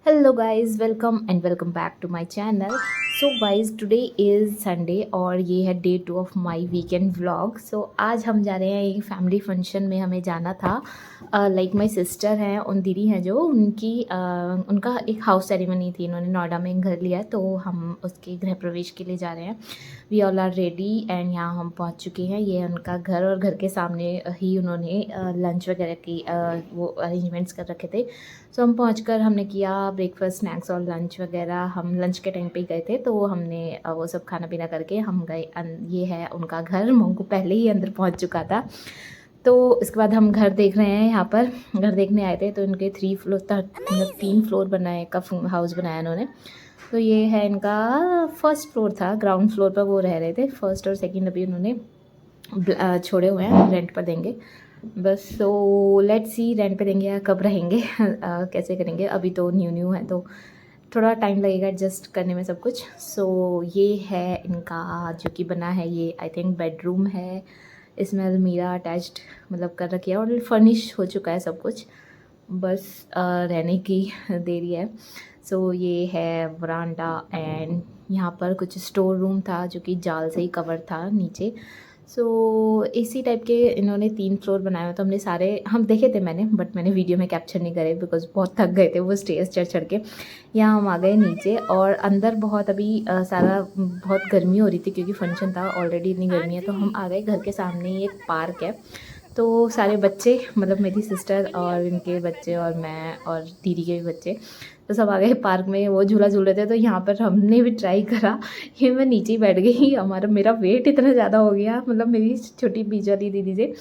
Hello guys, welcome back to my channel. So guys, today is Sunday और ये है day 2 of my weekend vlog. So आज हम जा रहे हैं एक फैमिली फंक्शन में, हमें जाना था। लाइक माय सिस्टर हैं, उन दीदी हैं जो उनका एक हाउस सेरेमनी थी, इन्होंने नोएडा में एक घर लिया है, तो हम उसके गृह प्रवेश के लिए जा रहे हैं। We all are ready and यहाँ हम पहुँच चुके हैं। ये है उनका घर और घर के सामने ही उन्होंने लंच वगैरह की वो अरेंजमेंट्स कर रखे थे। सो हम पहुंचकर हमने किया ब्रेकफास्ट, स्नैक्स और लंच वगैरह। हम लंच के टाइम पे ही गए थे, तो हमने वो सब खाना पीना करके हम गए। ये है उनका घर, मोंकू पहले ही अंदर पहुंच चुका था। तो इसके बाद हम घर देख रहे हैं। यहाँ पर घर देखने आए थे, तो इनके 3 फ्लोर तक, मतलब 3 फ्लोर बनाए का हाउस बनाया इन्होंने। तो ये है इनका फर्स्ट फ्लोर था, ग्राउंड फ्लोर पर वो रह रहे थे। फर्स्ट और सेकंड अभी उन्होंने छोड़े हुए हैं, रेंट पर देंगे बस। सो लेट्स सी रेंट पे देंगे या कब रहेंगे कैसे करेंगे। अभी तो न्यू न्यू है, तो थोड़ा टाइम लगेगा एडजस्ट करने में सब कुछ। सो ये है इनका जो कि बना है, ये आई थिंक बेडरूम है। इसमें अलमीरा अटैच्ड मतलब कर रखी है और फर्निश हो चुका है सब कुछ, बस रहने की देरी है। सो ये है वरांडा एंड यहाँ पर कुछ स्टोर रूम था जो कि जाल से ही कवर था नीचे। सो इसी टाइप के इन्होंने 3 फ्लोर बनाए हुए, तो हमने सारे हम देखे थे मैंने, बट मैंने वीडियो में कैप्चर नहीं करे बिकॉज बहुत थक गए थे वो स्टेयर्स चढ़ चढ़ के। यहाँ हम आ गए नीचे और अंदर बहुत अभी सारा बहुत गर्मी हो रही थी क्योंकि फंक्शन था, ऑलरेडी इतनी गर्मी है। तो हम आ गए, घर के सामने ही एक पार्क है। तो सारे बच्चे, मतलब मेरी सिस्टर और इनके बच्चे और मैं और दीदी के भी बच्चे, तो सब आ गए पार्क में। वो झूला झूल रहे थे, तो यहाँ पर हमने भी ट्राई करा। ये मैं नीचे ही बैठ गई, मेरा वेट इतना ज़्यादा हो गया, मतलब मेरी छोटी बीच वाली दीदी से,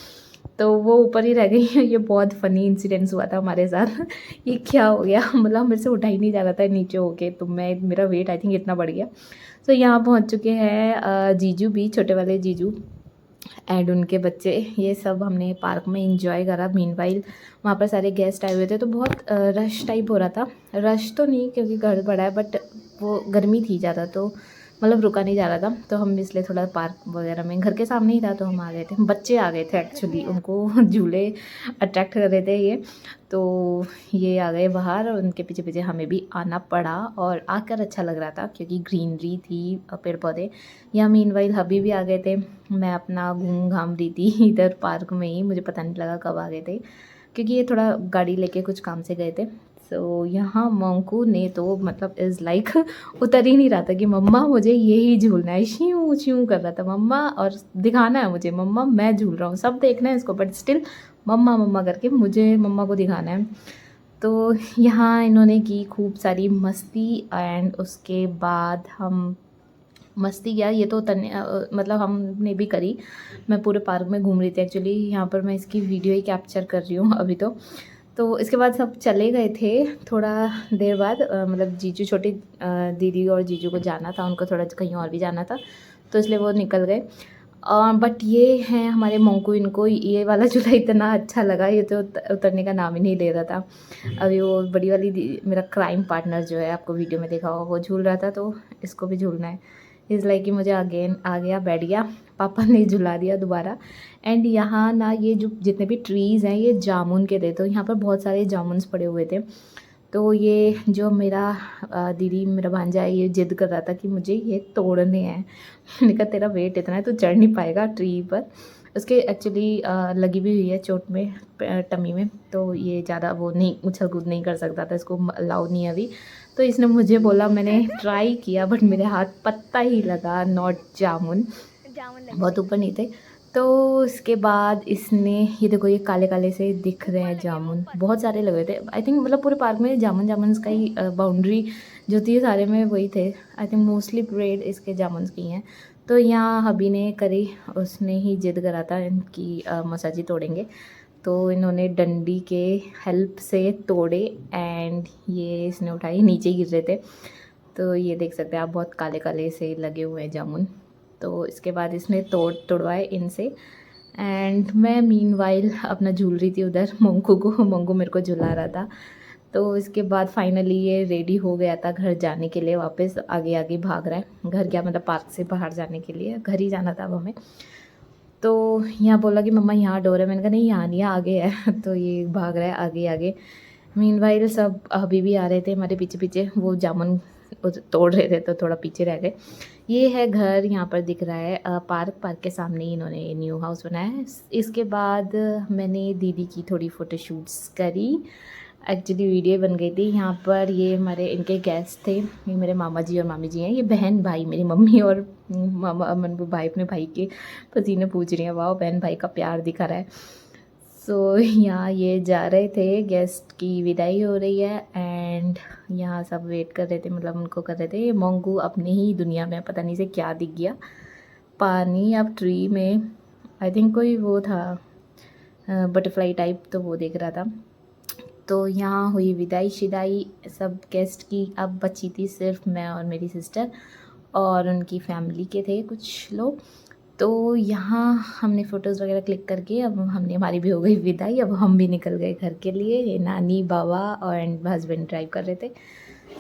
तो वो ऊपर ही रह गई। ये बहुत फ़नी इंसिडेंस हुआ था हमारे साथ। ये क्या हो गया, मतलब मेरे से उठा ही नहीं जा रहा था नीचे होके, तो मेरा वेट आई थिंक इतना बढ़ गया। तो यहाँ पहुँच चुके हैं जीजू भी, छोटे वाले जीजू एंड उनके बच्चे। ये सब हमने पार्क में एंजॉय करा। मीनवाइल वहाँ पर सारे गेस्ट आए हुए थे, तो बहुत रश टाइप हो रहा था। रश तो नहीं क्योंकि घर बड़ा है, बट वो गर्मी थी ज़्यादा, तो मतलब रुका नहीं जा रहा था। तो हम इसलिए थोड़ा पार्क वगैरह में, घर के सामने ही था, तो हम आ गए थे। बच्चे आ गए थे एक्चुअली, उनको झूले अट्रैक्ट कर रहे थे ये, तो ये आ गए बाहर और उनके पीछे पीछे हमें भी आना पड़ा। और आकर अच्छा लग रहा था क्योंकि ग्रीनरी थी, पेड़ पौधे। यहाँ मीनवाइल हबी भी आ गए थे। मैं अपना घूम घाम रही थी इधर पार्क में ही, मुझे पता नहीं लगा कब आ गए थे क्योंकि ये थोड़ा गाड़ी लेके कुछ काम से गए थे। सो यहाँ मोंकू ने तो मतलब इज़ लाइक उतर ही नहीं रहा था कि मम्मा मुझे यही झूलना है, श्यूं श्यूं कर रहा था मम्मा, और दिखाना है मुझे मम्मा मैं झूल रहा हूँ, सब देखना है इसको, बट स्टिल मम्मा मम्मा करके मुझे मम्मा को दिखाना है। तो यहाँ इन्होंने की खूब सारी मस्ती एंड उसके बाद हम मस्ती किया। ये तो मतलब हमने भी करी। मैं पूरे पार्क में घूम रही थी एक्चुअली, यहाँ पर मैं इसकी वीडियो ही कैप्चर कर रही हूँ अभी तो इसके बाद सब चले गए थे। थोड़ा देर बाद मतलब जीजू, छोटी दीदी और जीजू को जाना था, उनको थोड़ा कहीं और भी जाना था, तो इसलिए वो निकल गए। बट ये हैं हमारे मोंकू, इनको ये वाला झूला इतना अच्छा लगा, ये तो उतरने का नाम ही नहीं ले रहा था। अभी वो बड़ी वाली मेरा क्राइम पार्टनर जो है, आपको वीडियो में देखा होगा, वो झूल रहा था, तो इसको भी झूलना है। इज़ लाइक कि मुझे अगेन आ गया, बैठ गया, पापा ने झुला दिया दोबारा। एंड यहाँ ना ये जो जितने भी ट्रीज़ हैं ये जामुन के थे, तो यहाँ पर बहुत सारे जामुन्स पड़े हुए थे। तो ये जो मेरा दीदी, मेरा भांजा है, ये जिद कर रहा था कि मुझे ये तोड़ने हैं। मैंने कहा तेरा वेट इतना है, तू चढ़ नहीं पाएगा ट्री पर। उसके एक्चुअली लगी भी हुई है चोट में, टमी में, तो ये ज़्यादा वो नहीं उछल कूद नहीं कर सकता था, इसको अलाउ नहीं है अभी। तो इसने मुझे बोला, मैंने ट्राई किया बट मेरे हाथ पत्ता ही लगा, नॉट जामुन, बहुत ऊपर नहीं थे। तो इसके बाद इसने, ये देखो ये काले काले से दिख रहे हैं जामुन, बहुत सारे लगे थे आई थिंक, मतलब पूरे पार्क में जामुन जामुन का ही बाउंड्री जो थी सारे में वही थे। आई थिंक मोस्टली परेड इसके जामुन की हैं। तो यहाँ हबी ने करी, उसने ही जिद करा था इनकी मसाजी तोड़ेंगे, तो इन्होंने डंडी के हेल्प से तोड़े एंड ये इसने उठाई, नीचे गिर रहे थे। तो ये देख सकते हैं आप, बहुत काले काले से लगे हुए हैं जामुन। तो इसके बाद इसने तोड़वाए इनसे एंड मैं मीनवाइल अपना झूल रही थी उधर, मोंकू मेरे को झुला रहा था। तो इसके बाद फाइनली ये रेडी हो गया था घर जाने के लिए, वापस आगे आगे भाग रहा है। घर क्या, मतलब पार्क से बाहर जाने के लिए, घर ही जाना था अब हमें। तो यहाँ बोला कि मम्मा यहाँ डोर है, मैंने कहा नहीं यहाँ नहीं है, आगे है। तो ये भाग रहा है आगे आगे मीनवाइल सब अभी भी आ रहे थे हमारे पीछे पीछे, वो जामुन तोड़ रहे थे तो थोड़ा पीछे रह गए। ये है घर, यहाँ पर दिख रहा है पार्क के सामने ही इन्होंने न्यू हाउस बनाया है। इसके बाद मैंने दीदी की थोड़ी फ़ोटोशूट्स करी, एक्चुअली वीडियो बन गई थी। यहाँ पर ये हमारे इनके गेस्ट थे, ये मेरे मामा जी और मामी जी हैं। ये बहन भाई, मेरी मम्मी और मामा अमन वो भाई अपने भाई के पसीने पूछ रही हैं। वाह, बहन भाई का प्यार दिखा रहा है। सो यहाँ ये जा रहे थे, गेस्ट की विदाई हो रही है एंड यहाँ सब वेट कर रहे थे, मतलब उनको कर रहे थे। ये मोंगू अपनी ही दुनिया में, पता नहीं से क्या दिख गया पानी अब ट्री में, आई थिंक कोई वो था बटरफ्लाई टाइप, तो वो देख रहा था। तो यहाँ हुई विदाई शिदाई सब गेस्ट की। अब बची थी सिर्फ मैं और मेरी सिस्टर और उनकी फैमिली के थे कुछ लोग। तो यहाँ हमने फ़ोटोज़ वगैरह क्लिक करके अब हमने, हमारी भी हो गई विदाई। अब हम भी निकल गए घर के लिए। ये नानी बाबा और एंड हस्बैंड ड्राइव कर रहे थे।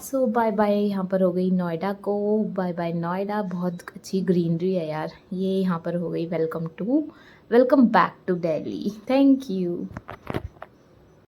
सो बाय बाय, यहाँ पर हो गई नोएडा को बाय बाय। नोएडा बहुत अच्छी ग्रीनरी है यार। ये यहाँ पर हो गई welcome back to Delhi. Thank you.